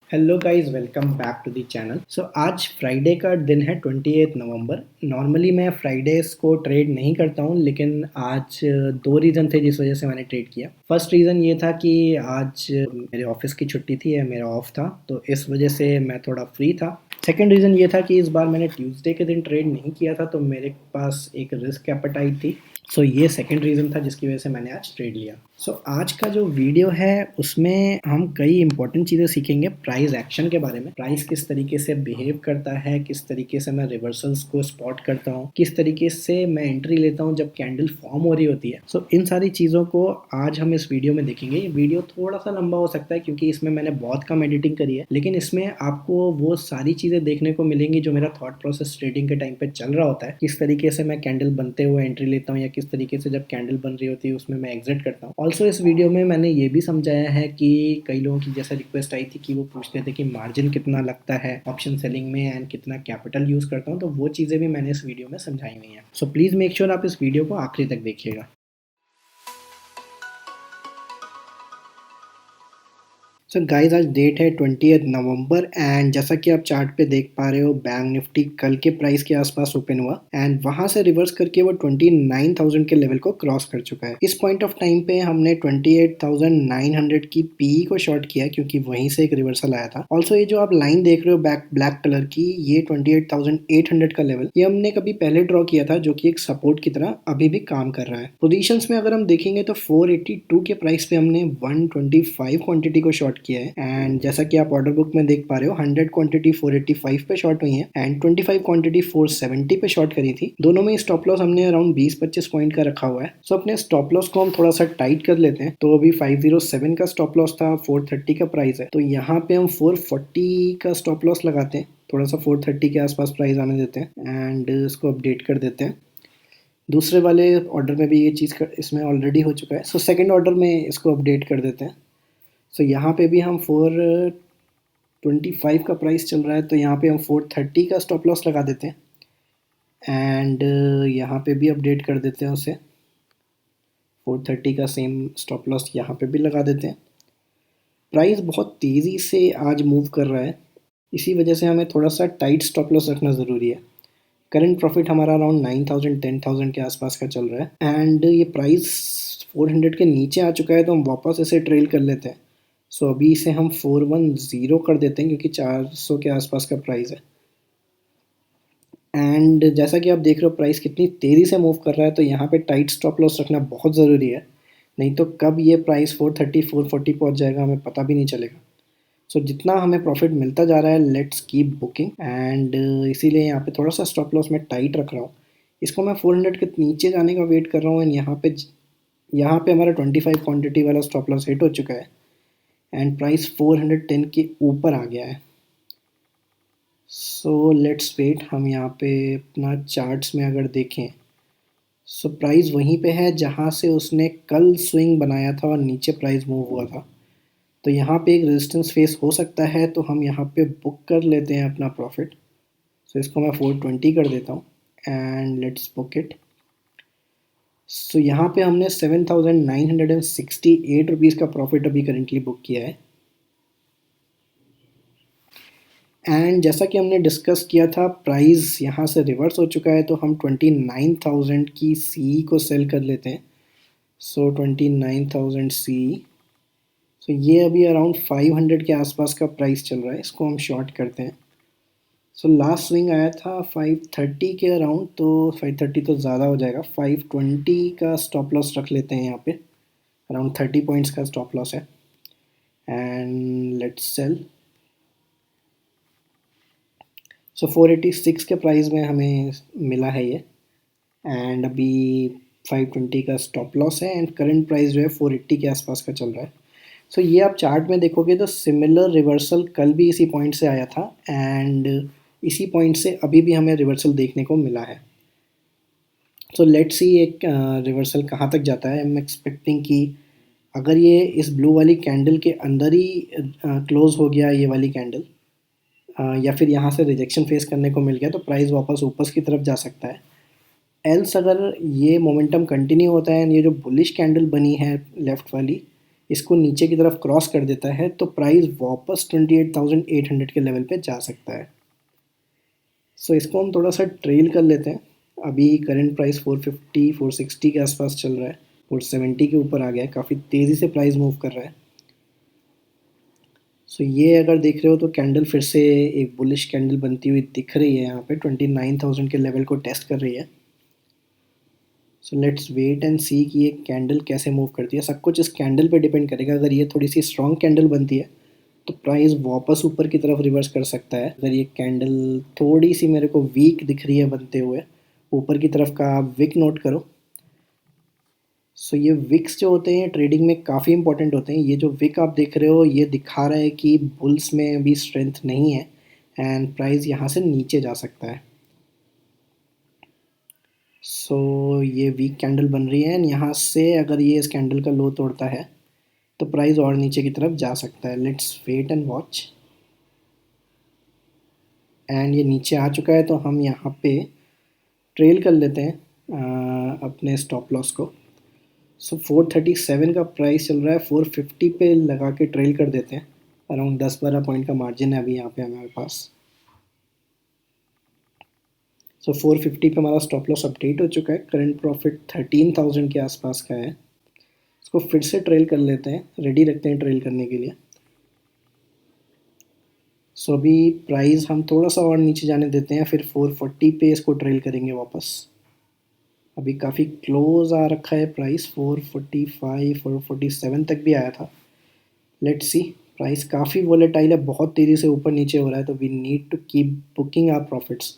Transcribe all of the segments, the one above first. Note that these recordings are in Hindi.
Hello guys, welcome back to the channel. आज फ्राइडे का दिन है 28 नवंबर। नॉर्मली मैं फ्राइडेज को ट्रेड नहीं करता हूँ, लेकिन आज दो रीज़न थे जिस वजह से मैंने ट्रेड किया। फर्स्ट रीज़न ये था कि आज मेरे ऑफिस की छुट्टी थी या मेरा ऑफ था, तो इस वजह से मैं थोड़ा फ्री था। सेकेंड रीज़न ये था कि इस बार मैंने ट्यूसडे के दिन ट्रेड नहीं किया था, तो मेरे पास एक रिस्क एपेटाइट थी। ये सेकंड रीज़न था जिसकी वजह से मैंने आज ट्रेड लिया। आज का जो वीडियो है उसमें हम कई इंपॉर्टेंट चीज़ें सीखेंगे प्राइस एक्शन के बारे में। प्राइस किस तरीके से बिहेव करता है, किस तरीके से मैं रिवर्सल्स को स्पॉट करता हूँ, किस तरीके से मैं एंट्री लेता हूँ जब कैंडल फॉर्म हो रही होती है। इन सारी चीज़ों को आज हम इस वीडियो में देखेंगे। ये वीडियो थोड़ा सा लंबा हो सकता है क्योंकि इसमें मैंने बहुत कम एडिटिंग करी है, लेकिन इसमें आपको वो सारी चीज़ें देखने को मिलेंगी जो मेरा थॉट प्रोसेस ट्रेडिंग के टाइम पे चल रहा होता है। किस तरीके से मैं कैंडल बनते हुए एंट्री लेता हूँ या किस तरीके से जब कैंडल बन रही होती है उसमें मैं एग्जिट करता हूँ। ऑल्सो इस वीडियो में मैंने ये भी समझाया है कि कई लोगों की जैसा रिक्वेस्ट आई थी कि वो पूछते थे कि मार्जिन कितना लगता है ऑप्शन सेलिंग में एंड कितना कैपिटल यूज़ करता हूँ, तो वो चीज़ें भी मैंने इस वीडियो में समझाई हुई हैं। प्लीज़ मेक श्योर आप इस वीडियो को आखिरी तक देखिएगा। गाइस, आज डेट है 20 नवंबर एंड जैसा कि आप चार्ट पे देख पा रहे हो, बैंक निफ्टी कल के प्राइस के आसपास ओपन हुआ एंड वहां से रिवर्स करके वो 29,000 के लेवल को क्रॉस कर चुका है। इस पॉइंट ऑफ टाइम पे हमने 28,900 की पीई को शॉर्ट किया क्योंकि वहीं से एक रिवर्सल आया था। ऑल्सो ये जो आप लाइन देख रहे हो ब्लैक कलर की, ये 28,800 का लेवल ये हमने कभी पहले ड्रॉ किया था, जो कि एक सपोर्ट की तरह अभी भी काम कर रहा है। पोजीशंस में अगर हम देखेंगे तो 482 के प्राइस पे हमने 125 क्वांटिटी को शॉर्ट किया है एंड जैसा कि आप ऑर्डर बुक में देख पा रहे हो, 100 क्वांटिटी 485 पे शॉर्ट हुई है एंड 25 क्वांटिटी 470 पे शॉर्ट करी थी। दोनों में स्टॉप लॉस हमने अराउंड 20-25 पॉइंट का रखा हुआ है। अपने स्टॉप लॉस को हम थोड़ा सा टाइट कर लेते हैं। तो अभी 507 का स्टॉप लॉस था, 430 का प्राइस है, तो यहाँ पे हम 440 का स्टॉप लॉस लगाते हैं। थोड़ा सा 430 के आसपास प्राइस आने देते हैं एंड इसको अपडेट कर देते हैं। दूसरे वाले ऑर्डर में भी ये चीज़ इसमें ऑलरेडी हो चुका है। सेकंड ऑर्डर में इसको अपडेट कर देते हैं। यहाँ पे भी हम 425 का प्राइस चल रहा है, तो यहाँ पे हम 430 का स्टॉप लॉस लगा देते हैं एंड यहाँ पे भी अपडेट कर देते हैं उसे। 430 का सेम स्टॉप लॉस यहाँ पे भी लगा देते हैं। प्राइस बहुत तेज़ी से आज मूव कर रहा है, इसी वजह से हमें थोड़ा सा टाइट स्टॉप लॉस रखना ज़रूरी है। करंट प्रॉफिट हमारा अराउंड 9,000 10,000 के आसपास का चल रहा है एंड ये प्राइस 400 के नीचे आ चुका है, तो हम वापस इसे ट्रेल कर लेते हैं। अभी इसे हम 410 कर देते हैं क्योंकि 400 के आसपास का प्राइस है एंड जैसा कि आप देख रहे हो प्राइस कितनी तेज़ी से मूव कर रहा है, तो यहाँ पे टाइट स्टॉप लॉस रखना बहुत ज़रूरी है। नहीं तो कब ये प्राइस 430 440 पहुँच जाएगा हमें पता भी नहीं चलेगा। जितना हमें प्रॉफिट मिलता जा रहा है, लेट्स कीप बुकिंग एंड इसीलिए यहाँ पे थोड़ा सा स्टॉप लॉस मैं टाइट रख रहा हूँ। इसको मैं 400 के नीचे जाने का वेट कर रहा हूँ एंड यहाँ पे हमारा 25 क्वांटिटी वाला स्टॉप लॉस हिट हो चुका है एंड प्राइस 410 के ऊपर आ गया है। Let's wait. हम यहाँ पे अपना चार्ट्स में अगर देखें, प्राइस वहीं पे है जहाँ से उसने कल स्विंग बनाया था और नीचे प्राइस मूव हुआ था। तो यहाँ पे एक रेजिस्टेंस फेस हो सकता है, तो हम यहाँ पे बुक कर लेते हैं अपना प्रॉफिट। इसको मैं 420 कर देता हूँ एंड लेट्स बुक इट। यहाँ पे हमने 7,968 रुपीज़ का प्रॉफिट अभी करेंटली बुक किया है एंड जैसा कि हमने डिस्कस किया था, प्राइस यहाँ से रिवर्स हो चुका है, तो हम 29,000 की सी को सेल कर लेते हैं। 29,000 सी। ये अभी अराउंड 500 के आसपास का प्राइस चल रहा है, इसको हम शॉर्ट करते हैं। लास्ट स्विंग आया था 530 के अराउंड, तो 530 तो ज़्यादा हो जाएगा, 520 का स्टॉप लॉस रख लेते हैं। यहाँ पे अराउंड 30 पॉइंट्स का स्टॉप लॉस है एंड लेट्स सेल। 486 के प्राइस में हमें मिला है ये एंड अभी 520 का स्टॉप लॉस है एंड करंट प्राइस जो है 480 के आसपास का चल रहा है। ये आप चार्ट में देखोगे तो सिमिलर रिवर्सल कल भी इसी पॉइंट से आया था एंड इसी पॉइंट से अभी भी हमें रिवर्सल देखने को मिला है। लेट्स सी एक रिवर्सल कहाँ तक जाता है। आई एम एक्सपेक्टिंग कि अगर ये इस ब्लू वाली कैंडल के अंदर ही क्लोज हो गया, ये वाली कैंडल, या फिर यहाँ से रिजेक्शन फेस करने को मिल गया, तो प्राइस वापस ऊपर की तरफ जा सकता है। एल्स अगर ये मोमेंटम कंटिन्यू होता है, ये जो बुलिश कैंडल बनी है लेफ़्ट वाली, इसको नीचे की तरफ क्रॉस कर देता है तो प्राइस वापस 28,800 के लेवल पे जा सकता है। सो इसको हम थोड़ा सा ट्रेल कर लेते हैं। अभी करंट प्राइस 450 460 के आसपास चल रहा है, 470 के ऊपर आ गया है, काफ़ी तेज़ी से प्राइस मूव कर रहा है। सो ये अगर देख रहे हो तो कैंडल फिर से एक बुलिश कैंडल बनती हुई दिख रही है, यहाँ पे 29,000 के लेवल को टेस्ट कर रही है। सो लेट्स वेट एंड सी कि ये कैंडल कैसे मूव करती है। सब कुछ इस कैंडल पे डिपेंड करेगा। अगर ये थोड़ी सी स्ट्रॉन्ग कैंडल बनती है तो प्राइस वापस ऊपर की तरफ रिवर्स कर सकता है। अगर ये कैंडल थोड़ी सी मेरे को वीक दिख रही है बनते हुए ऊपर की तरफ का, आप विक नोट करो। सो ये विक्स जो होते हैं ट्रेडिंग में काफ़ी इंपॉर्टेंट होते हैं। ये जो विक आप देख रहे हो ये दिखा रहा है कि बुल्स में अभी स्ट्रेंथ नहीं है एंड प्राइस यहाँ से नीचे जा सकता है। सो ये वीक कैंडल बन रही है एंड यहाँ से अगर ये इस कैंडल का लो तोड़ता है तो प्राइस और नीचे की तरफ जा सकता है। Let's wait and watch. And ये नीचे आ चुका है तो हम यहाँ पे ट्रेल कर लेते हैं अपने स्टॉप लॉस को। सो 437 का प्राइस चल रहा है, 450 पे लगा के ट्रेल कर देते हैं। अराउंड 10-12 पॉइंट का मार्जिन है अभी यहाँ पे हमारे पास। सो 450 पे हमारा स्टॉप लॉस अपडेट हो चुका है। करंट प्रॉफिट 13,000 के आसपास का है। इसको फिर से ट्रेल कर लेते हैं, रेडी रखते हैं ट्रेल करने के लिए। सो अभी प्राइस हम थोड़ा सा और नीचे जाने देते हैं, फिर 440 पे इसको ट्रेल करेंगे वापस। अभी काफ़ी क्लोज आ रखा है प्राइस, 445 447 तक भी आया था। Let's see. प्राइस काफ़ी वोलेटाइल है, बहुत तेज़ी से ऊपर नीचे हो रहा है, तो we need to keep booking our profits.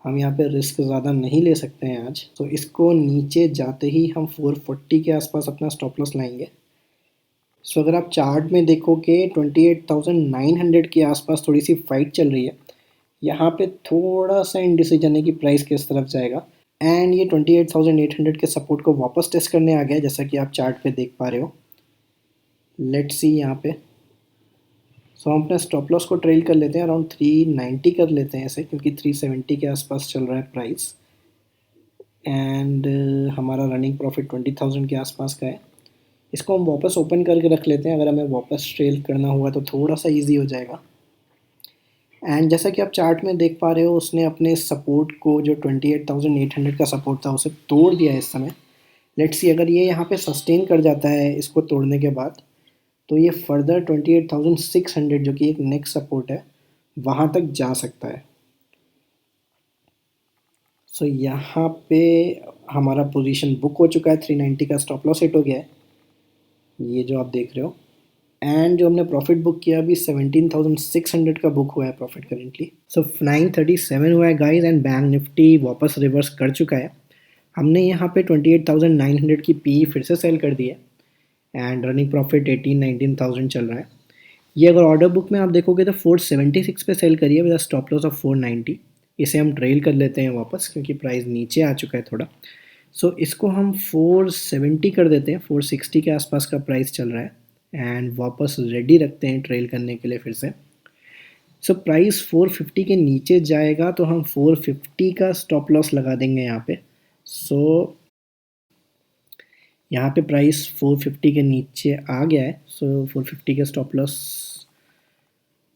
हम यहाँ पे रिस्क ज़्यादा नहीं ले सकते हैं आज। तो इसको नीचे जाते ही हम 440 के आसपास अपना स्टॉप लॉस लाएंगे। सो अगर आप चार्ट में देखोगे 28,900 के आसपास थोड़ी सी फाइट चल रही है। यहाँ पे थोड़ा सा इंडिसीजन है कि प्राइस किस तरफ जाएगा एंड ये 28,800 के सपोर्ट को वापस टेस्ट करने आ गया है, जैसा कि आप चार्ट पे देख पा रहे हो। लेट्स सी यहाँ पे। सो हम अपना स्टॉप लॉस को ट्रेल कर लेते हैं, अराउंड 390 कर लेते हैं ऐसे, क्योंकि 370 के आसपास चल रहा है प्राइस। एंड हमारा रनिंग प्रॉफिट 20,000 के आसपास का है। इसको हम वापस ओपन करके रख लेते हैं, अगर हमें वापस ट्रेल करना हुआ तो थोड़ा सा ईजी हो जाएगा। एंड जैसा कि आप चार्ट में देख पा रहे हो उसने अपने सपोर्ट को, जो 28,800 का सपोर्ट था, उसे तोड़ दिया है इस समय। लेट्स सी अगर ये यहाँ पे सस्टेन कर जाता है इसको तोड़ने के बाद, तो ये फर्दर 28,600 जो कि एक नेक्स्ट सपोर्ट है वहाँ तक जा सकता है। सो यहाँ पे हमारा पोजीशन बुक हो चुका है, 390 का स्टॉप लॉस हिट हो गया है, ये जो आप देख रहे हो। एंड जो हमने प्रॉफिट बुक किया अभी 17,600 का बुक हुआ है प्रॉफिट करेंटली। सो 937 हुआ है गाइस एंड बैंक निफ्टी वापस रिवर्स कर चुका है। हमने यहाँ पे 28,900 की पी फिर से सेल कर दी है एंड रनिंग प्रॉफिट 18-19,000 चल रहा है। ये अगर ऑर्डर बुक में आप देखोगे तो 476 पे सेल करिए विद स्टॉप लॉस ऑफ 490। इसे हम ट्रेल कर लेते हैं वापस, क्योंकि प्राइस नीचे आ चुका है थोड़ा। सो इसको हम 470 कर देते हैं, 460 के आसपास का प्राइस चल रहा है एंड वापस रेडी रखते हैं ट्रेल करने के लिए फिर से। सो प्राइस 450 के नीचे जाएगा तो हम 450 का स्टॉप लॉस लगा देंगे यहाँ पे। सो यहाँ पे प्राइस 450 के नीचे आ गया है, सो 450 के स्टॉप लॉस।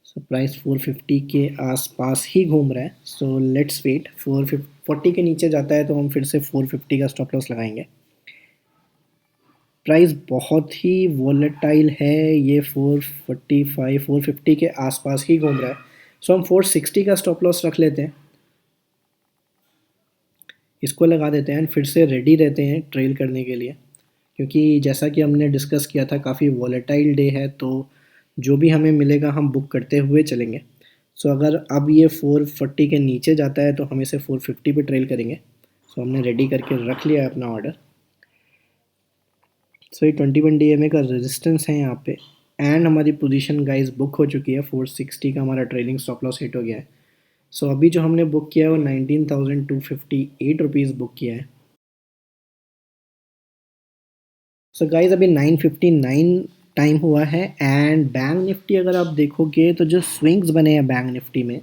सो प्राइस 450 के आसपास ही घूम रहा है। सो लेट्स वेट, 440 के नीचे जाता है तो हम फिर से 450 का स्टॉप लॉस लगाएंगे। प्राइस बहुत ही वॉलेटाइल है, ये 445 450 के आसपास ही घूम रहा है। सो हम 460 का स्टॉप लॉस रख लेते हैं, इसको लगा देते हैं एंड फिर से रेडी रहते हैं ट्रेल करने के लिए, क्योंकि जैसा कि हमने डिस्कस किया था काफ़ी वॉलेटाइल डे है, तो जो भी हमें मिलेगा हम बुक करते हुए चलेंगे। सो अगर अब ये 440 के नीचे जाता है तो हम इसे 450 पे ट्रेल करेंगे। सो हमने रेडी करके रख लिया है अपना ऑर्डर। सो ये 21 DMA का रेजिस्टेंस है यहाँ पे एंड हमारी पोजीशन गाइस बुक हो चुकी है। 460 का हमारा ट्रेलिंग स्टॉप लॉस हिट हो गया है। सो अभी जो हमने बुक किया है वो 19,258 रुपीज़ बुक किया है। सो गाइस अभी 9:59 टाइम हुआ है एंड बैंक निफ्टी अगर आप देखोगे तो जो स्विंग्स बने हैं बैंक निफ्टी में,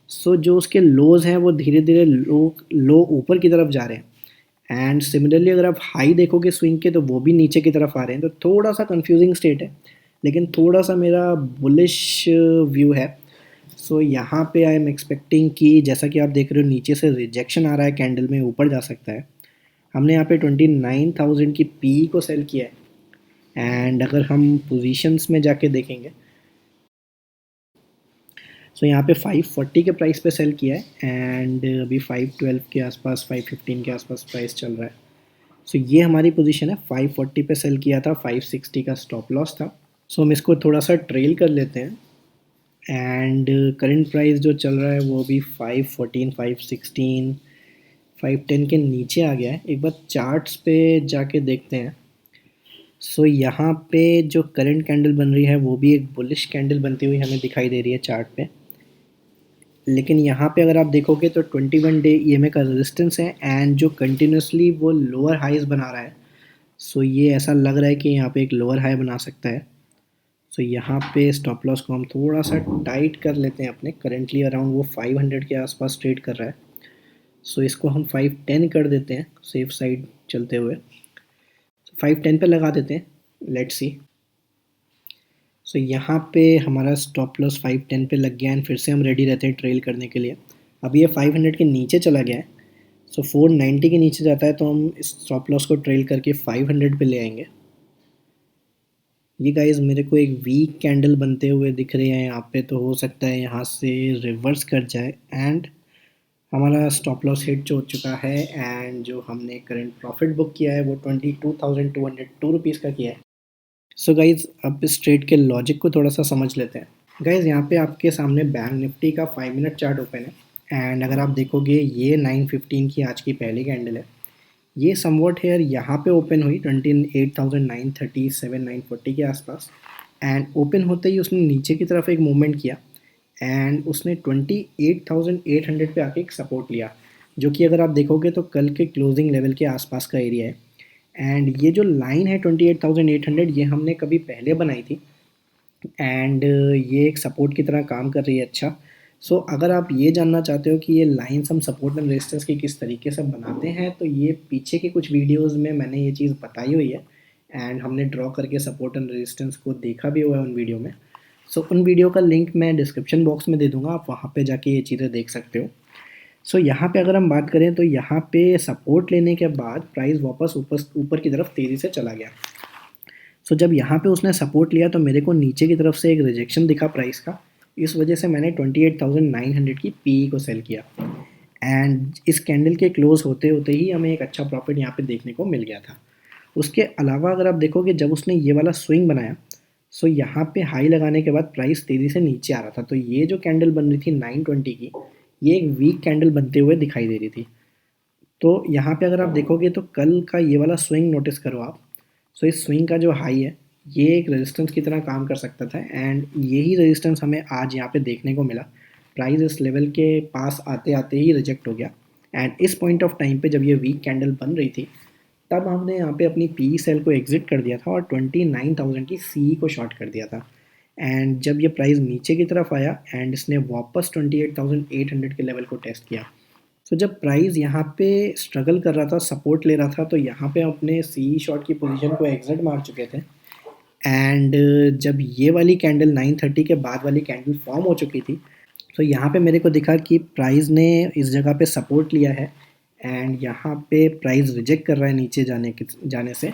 सो जो उसके लोज हैं वो धीरे धीरे लो ऊपर की तरफ जा रहे हैं एंड सिमिलरली अगर आप हाई देखोगे स्विंग के तो वो भी नीचे की तरफ आ रहे हैं, तो थोड़ा सा कंफ्यूजिंग स्टेट है, लेकिन थोड़ा सा मेरा बुलिश व्यू है। सो यहाँ पे आई एम एक्सपेक्टिंग कि जैसा कि आप देख रहे हो नीचे से रिजेक्शन आ रहा है कैंडल में, ऊपर जा सकता है। हमने यहाँ पे 29,000 की पी को सेल किया है, एंड अगर हम पोजीशंस में जाके देखेंगे सो यहाँ पे 540 के प्राइस पे सेल किया है, एंड अभी 512 के आसपास 515 के आसपास प्राइस चल रहा है। सो ये हमारी पोजीशन है, 540 पे सेल किया था, 560 का स्टॉप लॉस था। सो हम इसको थोड़ा सा ट्रेल कर लेते हैं, एंड करंट प्राइस जो चल रहा है वो भी 514 516 510 के नीचे आ गया है। एक बार चार्ट्स पे जाके देखते हैं। सो यहाँ पे जो करंट कैंडल बन रही है वो भी एक बुलिश कैंडल बनती हुई हमें दिखाई दे रही है चार्ट पे, लेकिन यहाँ पे अगर आप देखोगे तो 21 डे ईएमए का रेजिस्टेंस है, एंड जो कंटिन्यूसली वो लोअर हाईज बना रहा है। सो ये ऐसा लग रहा है कि यहाँ पे एक लोअर हाई बना सकता है। सो यहाँ पे स्टॉप लॉस को हम थोड़ा सा टाइट कर लेते हैं अपने, करेंटली अराउंड वो 500 के आसपास ट्रेड कर रहा है। सो इसको हम 510 कर देते हैं सेफ साइड चलते हुए, 510 पे लगा देते हैं, लेट्स सी। सो यहाँ पे हमारा स्टॉप लॉस 510 पे लग गया, एंड फिर से हम रेडी रहते हैं ट्रेल करने के लिए। अब ये 500 के नीचे चला गया है, सो 490 के नीचे जाता है तो हम इस स्टॉप लॉस को ट्रेल करके 500 पे ले आएंगे। ये गाइस मेरे को एक वीक कैंडल बनते हुए दिख रहे हैं यहाँ पे, तो हो सकता है यहाँ से रिवर्स कर जाए, एंड हमारा स्टॉप लॉस हिट हो चुका है, एंड जो हमने करंट प्रॉफिट बुक किया है वो 22,202 रुपीज़ का किया है। सो गाइज अब इस ट्रेड के लॉजिक को थोड़ा सा समझ लेते हैं। गाइज यहाँ पे आपके सामने बैंक निफ्टी का 5 मिनट चार्ट ओपन है, एंड अगर आप देखोगे ये 9:15 की आज की पहली कैंडल है। ये समवॉट हेयर यहाँ पे ओपन हुई 28,937 940 के आसपास, एंड ओपन होते ही उसने नीचे की तरफ एक मूवमेंट किया, एंड उसने 28,800 पे आके एक सपोर्ट लिया, जो कि अगर आप देखोगे तो कल के क्लोजिंग लेवल के आसपास का एरिया है। एंड ये जो लाइन है 28,800 ये हमने कभी पहले बनाई थी, एंड ये एक सपोर्ट की तरह काम कर रही है। अच्छा, सो अगर आप ये जानना चाहते हो कि ये लाइंस हम सपोर्ट एंड रेजिस्टेंस की किस तरीके से बनाते हैं, तो ये पीछे के कुछ वीडियोस में मैंने ये चीज़ बताई हुई है, एंड हमने ड्रॉ करके सपोर्ट एंड रेजिस्टेंस को देखा भी हुआ है उन वीडियो में। सो उन वीडियो का लिंक मैं डिस्क्रिप्शन बॉक्स में दे दूँगा, आप वहाँ पे जाके ये चीज़ें देख सकते हो। सो यहाँ पे अगर हम बात करें तो यहाँ पे सपोर्ट लेने के बाद प्राइस वापस ऊपर ऊपर की तरफ तेज़ी से चला गया। सो जब यहाँ पे उसने सपोर्ट लिया तो मेरे को नीचे की तरफ से एक रिजेक्शन दिखा प्राइस का, इस वजह से मैंने 28,900 की पी को सेल किया, एंड इस कैंडल के क्लोज होते होते ही हमें एक अच्छा प्रॉफिट यहाँ पे देखने को मिल गया था। उसके अलावा अगर आप देखोगे जब उसने ये वाला स्विंग बनाया, सो यहाँ पे हाई लगाने के बाद प्राइस तेज़ी से नीचे आ रहा था, तो ये जो कैंडल बन रही थी 920 की, ये एक वीक कैंडल बनते हुए दिखाई दे रही थी। तो यहाँ पे अगर आप देखोगे तो कल का ये वाला स्विंग नोटिस करो आप। सो इस स्विंग का जो हाई है ये एक रेजिस्टेंस की तरह काम कर सकता था, एंड यही रेजिस्टेंस हमें आज यहाँ पे देखने को मिला। प्राइस इस लेवल के पास आते आते ही रिजेक्ट हो गया, एंड इस पॉइंट ऑफ टाइम पे जब ये वीक कैंडल बन रही थी तब हमने यहाँ पे अपनी पी सेल को एग्जिट कर दिया था और 29,000 की सी को शॉर्ट कर दिया था। एंड जब ये प्राइस नीचे की तरफ आया एंड इसने वापस 28,800 के लेवल को टेस्ट किया, सो जब प्राइस यहाँ पे स्ट्रगल कर रहा था, सपोर्ट ले रहा था, तो यहाँ पे अपने सी शॉर्ट की पोजीशन को एग्जिट मार चुके थे, एंड जब ये वाली कैंडल 930 के बाद वाली कैंडल फॉर्म हो चुकी थी, तो यहाँ पे मेरे को दिखा कि प्राइस ने इस जगह पे सपोर्ट लिया है, एंड यहाँ पे प्राइस रिजेक्ट कर रहा है नीचे जाने से।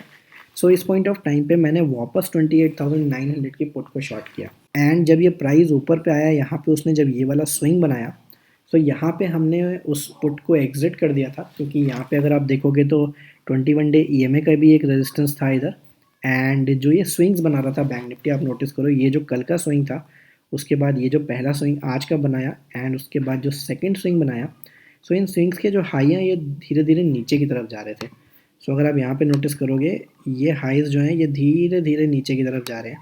सो इस पॉइंट ऑफ टाइम पे मैंने वापस 28,900 की पुट को शॉर्ट किया, एंड जब ये प्राइस ऊपर पे आया यहाँ पे उसने जब ये वाला स्विंग बनाया, तो यहाँ पे हमने उस पुट को एग्जिट कर दिया था, क्योंकि यहाँ पे अगर आप देखोगे तो 21 डे ईएमए का भी एक रेजिस्टेंस था इधर, एंड जो ये स्विंग्स बना रहा था बैंक निफ्टी, आप नोटिस करो ये जो कल का स्विंग था, उसके बाद ये जो पहला स्विंग आज का बनाया, एंड उसके बाद जो सेकंड स्विंग बनाया, सो इन स्विंग्स के जो हाई हैं ये धीरे धीरे नीचे की तरफ जा रहे थे। सो अगर आप यहाँ पे नोटिस करोगे ये हाइज जो हैं ये धीरे धीरे नीचे की तरफ जा रहे हैं।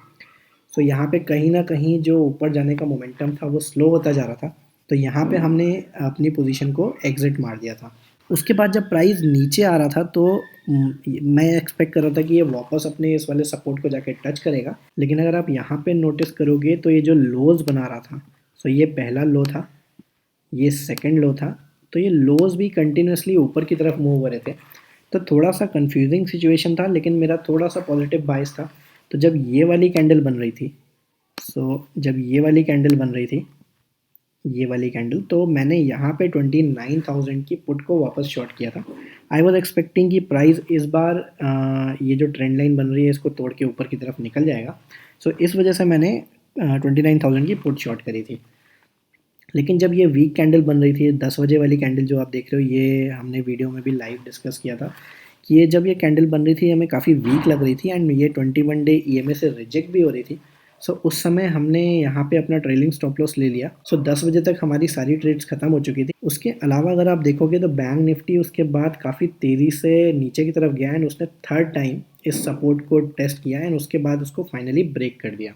सो यहाँ पे कहीं ना कहीं जो ऊपर जाने का मोमेंटम था वो स्लो होता जा रहा था, तो यहाँ पे हमने अपनी पोजीशन को एग्जिट मार दिया था। उसके बाद जब प्राइस नीचे आ रहा था तो मैं एक्सपेक्ट कर रहा था कि ये वापस अपने इस वाले सपोर्ट को जाके टच करेगा, लेकिन अगर आप यहाँ पे नोटिस करोगे तो ये जो लोज बना रहा था, सो ये पहला लो था, ये सेकंड लो था, तो ये लोज भी कंटिन्यूसली ऊपर की तरफ मूव हो रहे थे। तो थोड़ा-सा कन्फ्यूज़िंग सिचुएशन था, लेकिन मेरा थोड़ा-सा पॉज़िटिव बायस था। तो जब ये वाली कैंडल बन रही थी, जब ये वाली कैंडल बन रही थी, ये वाली कैंडल, तो मैंने यहाँ पे 29,000 की पुट को वापस शॉर्ट किया था। आई वाज़ एक्सपेक्टिंग कि प्राइस इस बार ये जो ट्रेंड लाइन बन रही है इसको तोड़ के ऊपर की तरफ निकल जाएगा। इस वजह से मैंने 29,000 की पुट शॉर्ट करी थी। लेकिन जब ये वीक कैंडल बन रही थी, 10 बजे वाली कैंडल जो आप देख रहे हो, ये हमने वीडियो में भी लाइव डिस्कस किया था कि ये जब ये कैंडल बन रही थी हमें काफ़ी वीक लग रही थी एंड ये 21 डे ईएमए से रिजेक्ट भी हो रही थी। उस समय हमने यहाँ पे अपना ट्रेलिंग स्टॉप लॉस ले लिया। 10 बजे तक हमारी सारी ट्रेड्स खत्म हो चुकी थी। उसके अलावा अगर आप देखोगे तो बैंक निफ्टी उसके बाद काफ़ी तेज़ी से नीचे की तरफ गया एंड उसने थर्ड टाइम इस सपोर्ट को टेस्ट किया एंड उसके बाद उसको फाइनली ब्रेक कर दिया।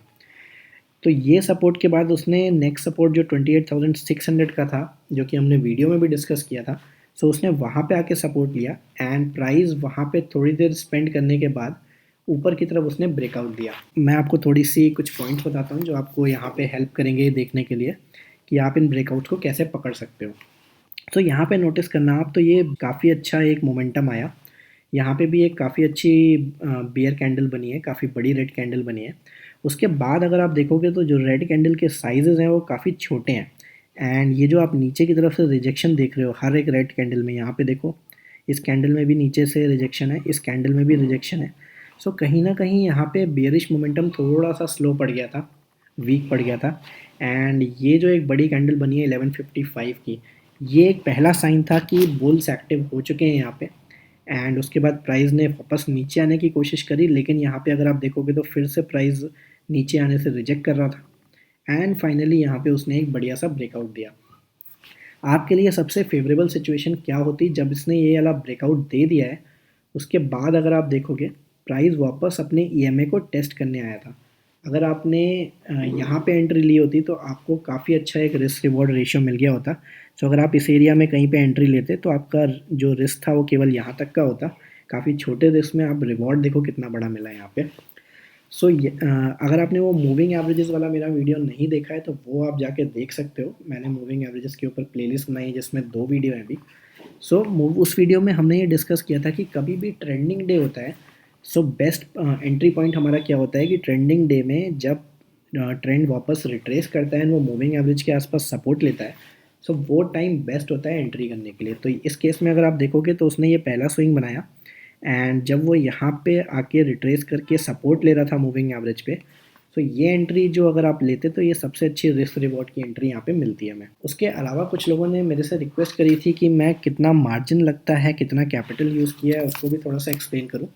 तो ये सपोर्ट के बाद उसने नेक्स्ट सपोर्ट जो 28,600 का था, जो कि हमने वीडियो में भी डिस्कस किया था, उसने वहाँ पे आके सपोर्ट लिया एंड प्राइस वहाँ पे थोड़ी देर स्पेंड करने के बाद ऊपर की तरफ उसने ब्रेकआउट दिया। मैं आपको थोड़ी सी कुछ पॉइंट्स बताता हूँ जो आपको यहाँ पे हेल्प करेंगे देखने के लिए कि आप इन ब्रेकआउट्स को कैसे पकड़ सकते हो। यहाँ पे नोटिस करना आप, तो ये काफ़ी अच्छा एक मोमेंटम आया। यहाँ पे भी एक काफ़ी अच्छी बियर कैंडल बनी है, काफ़ी बड़ी रेड कैंडल बनी है। उसके बाद अगर आप देखोगे तो जो रेड कैंडल के साइजेज़ हैं वो काफ़ी छोटे हैं एंड ये जो आप नीचे की तरफ से रिजेक्शन देख रहे हो हर एक रेड कैंडल में, यहाँ पे देखो इस कैंडल में भी नीचे से रिजेक्शन है, इस कैंडल में भी रिजेक्शन है। कहीं ना कहीं यहाँ पे बेयरिश मोमेंटम थोड़ा सा स्लो पड़ गया था, वीक पड़ गया था एंड ये जो एक बड़ी कैंडल बनी है 1155 की, ये एक पहला साइन था कि बुल्स एक्टिव हो चुके हैं यहाँ पे एंड उसके बाद प्राइस ने वापस नीचे आने की कोशिश करी, लेकिन यहाँ पे अगर आप देखोगे तो फिर से प्राइस नीचे आने से रिजेक्ट कर रहा था एंड फाइनली यहाँ पे उसने एक बढ़िया सा ब्रेकआउट दिया। आपके लिए सबसे फेवरेबल सिचुएशन क्या होती जब इसने ये वाला ब्रेकआउट दे दिया है, उसके बाद अगर आप देखोगे प्राइस वापस अपने ईएमए को टेस्ट करने आया था। अगर आपने यहाँ पे एंट्री ली होती तो आपको काफ़ी अच्छा एक रिस्क रिवॉर्ड रेशियो मिल गया होता। अगर आप इस एरिया में कहीं पे एंट्री लेते तो आपका जो रिस्क था वो केवल यहाँ तक का होता। काफ़ी छोटे रिस्क में आप रिवॉर्ड देखो कितना बड़ा मिला है यहाँ पे। अगर आपने वो मूविंग एवरेजेस वाला मेरा वीडियो नहीं देखा है तो वो आप जाके देख सकते हो। मैंने मूविंग एवरेजेस के ऊपर प्लेलिस्ट बनाई है जिसमें 2 वीडियो हैं अभी। उस वीडियो में हमने ये डिस्कस किया था कि कभी भी ट्रेंडिंग डे होता है, बेस्ट एंट्री पॉइंट हमारा क्या होता है कि ट्रेंडिंग डे में जब ट्रेंड वापस रिट्रेस करता है वो मूविंग एवरेज के आसपास सपोर्ट लेता है, वो टाइम बेस्ट होता है एंट्री करने के लिए। तो इस केस में अगर आप देखोगे तो उसने ये पहला स्विंग बनाया एंड जब वो यहाँ पे आके रिट्रेस करके सपोर्ट ले रहा था मूविंग एवरेज पे, ये एंट्री जो अगर आप लेते तो ये सबसे अच्छी रिस्क रिवॉर्ड की एंट्री यहाँ पे मिलती है हमें। उसके अलावा कुछ लोगों ने मेरे से रिक्वेस्ट करी थी कि मैं कितना मार्जिन लगता है, कितना कैपिटल यूज़ किया है, उसको भी थोड़ा सा एक्सप्लेन करूँ।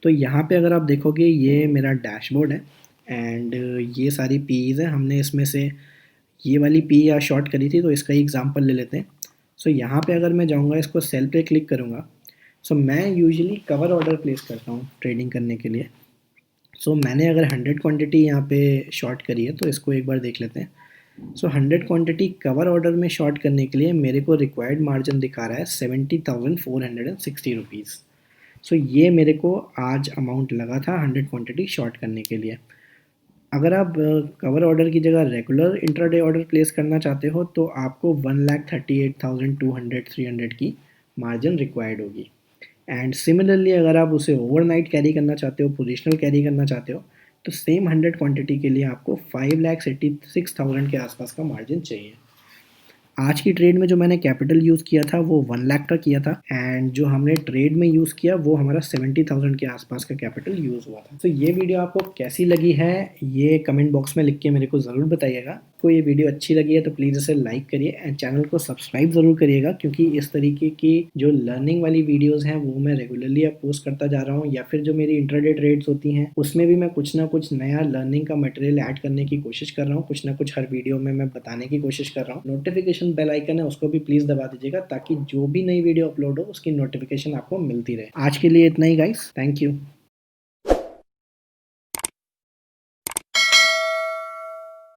तो यहाँ पे अगर आप देखोगे ये मेरा डैशबोर्ड है एंड ये सारी पीईज़ है। हमने इसमें से ये वाली पी या शॉर्ट करी थी तो इसका ही एग्जांपल ले लेते हैं। यहाँ पे अगर मैं जाऊँगा इसको सेल पे क्लिक करूँगा, मैं यूजुअली कवर ऑर्डर प्लेस करता हूँ ट्रेडिंग करने के लिए। मैंने अगर 100 क्वांटिटी यहाँ पे शॉर्ट करी है तो इसको एक बार देख लेते हैं। 100 क्वांटिटी कवर ऑर्डर में शॉर्ट करने के लिए मेरे को रिक्वायर्ड मार्जिन दिखा रहा है 70,460 रुपीज़। ये मेरे को आज अमाउंट लगा था 100 क्वांटिटी शॉर्ट करने के लिए। अगर आप कवर ऑर्डर की जगह रेगुलर इंट्राडे ऑर्डर प्लेस करना चाहते हो तो आपको 1,38,200 300 की मार्जिन रिक्वायर्ड होगी एंड सिमिलरली अगर आप उसे ओवरनाइट कैरी करना चाहते हो, पोजिशनल कैरी करना चाहते हो, तो सेम 100 क्वांटिटी के लिए आपको 5,86,000 के आसपास का मार्जिन चाहिए। आज की ट्रेड में जो मैंने कैपिटल यूज़ किया था वो 1 लाख का किया था एंड जो हमने ट्रेड में यूज़ किया वो हमारा 70,000 के आसपास का कैपिटल यूज़ हुआ था। ये वीडियो आपको कैसी लगी है ये कमेंट बॉक्स में लिख के मेरे को ज़रूर बताइएगा। आपको ये वीडियो अच्छी लगी है तो प्लीज़ इसे लाइक करिए एंड चैनल को सब्सक्राइब ज़रूर करिएगा, क्योंकि इस तरीके की जो लर्निंग वाली वीडियोज़ हैं वो मैं रेगुलरली अब पोस्ट करता जा रहा हूँ, या फिर जो मेरी इंट्राडे ट्रेड्स होती हैं उसमें भी मैं कुछ ना कुछ नया लर्निंग का मटेरियल ऐड करने की कोशिश कर रहा हूँ। कुछ ना कुछ हर वीडियो में मैं बताने की कोशिश कर रहा हूँ। नोटिफिकेशन बेल आइकन है उसको भी प्लीज़ दबा दीजिएगा ताकि जो भी नई वीडियो अपलोड हो उसकी नोटिफिकेशन आपको मिलती रहे। आज के लिए इतना ही गाइस, थैंक यू।